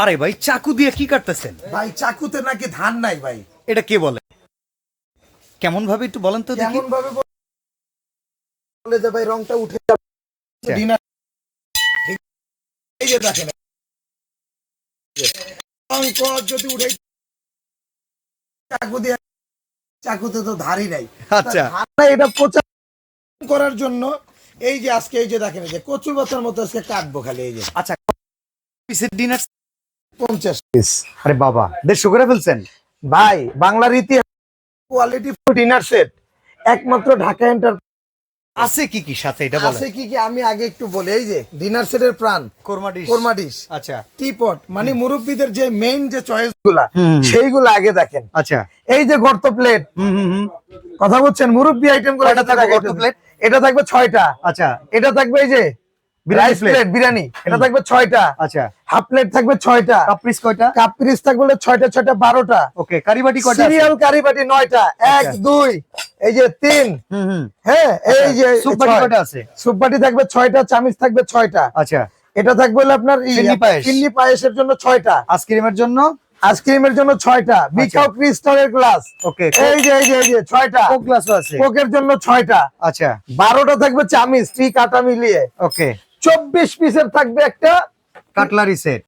আরে ভাই চাকু দিয়ে কি কাটতেছেন? ভাই চাকুতে নাকি ধান নাই ভাই। এটা কে বলে? কেমন ভাবে একটু বলেন তো দেখি। কেমন ভাবে বলে যে ভাই রংটা উঠে যাবে। আচ্ছা। ডিনার এই যে দেখেন অঙ্ক যদি উঠে চাকু দিয়ে, চাকুতে তো ধারই নাই। আচ্ছা। ধার নাই, এটা প্রচার করার জন্য এই যে আজকে এই যে দেখেন এই যে কচুর বাচ্চার মতো আজকে কাটবো খালি এই যে আচ্ছা, পিসের ডিনার। 50 পিস। আরে বাবা, 150 করে ফেলছেন। ভাই বাংলার ইতিহাস কোয়ালিটি ডিনার সেট একমাত্র ঢাকা এন্টার আছে কি কি সাথে এটা বলেন। আছে কি কি আমি আগে একটু বলি। এই যে ডিনার সেটের প্রাণ কোরমা ডিশ। কোরমা ডিশ, আচ্ছা। টিপট, মানে মুরব্বীদের যে মেইন যে চয়েস গুলা হুম। সেইগুলো আগে দেখেন। আচ্ছা। এই যে গর্ত প্লেট, কথা বলছেন মুরব্বী আইটেম গুলো কয়টা থাকবে গর্ত প্লেট? এটা থাকবে 6টা। আচ্ছা। এটা থাকবে এই যে বিরিয়ানি রাইস প্লেট বিরিয়ানি, এটা থাকবে 6টা। আচ্ছা। হাফ প্লেট থাকবে 6টা। কাপ পিস কয়টা? কাপ পিস থাকবে 6টা 6টা 12টা। ওকে, কারিবাটি কয়টা আছে? সিরিয়াল কারি বাটি 9টা। 1 2 এই যে 3। হ্যাঁ এই যে সুপ বাটি কয়টা আছে? সুপ বাটি থাকবে 6টা, চামচ থাকবে 6টা। আচ্ছা। এটা থাকবে হলো আপনার ফিরনি পায়েস। ফিরনি পায়েসের জন্য 6টা। আইসক্রিমের জন্য? আইসক্রিমের জন্য 6টা। বিকাও ক্রিস্টালের গ্লাস। ওকে। এই যে 6টা। কোক গ্লাসও আছে। কোকের জন্য 6টা। আচ্ছা। 12টা থাকবে চামচ, টি কাটা মিলিয়ে। ওকে। 24 পিসের থাকবে একটা কাটলারি সেট।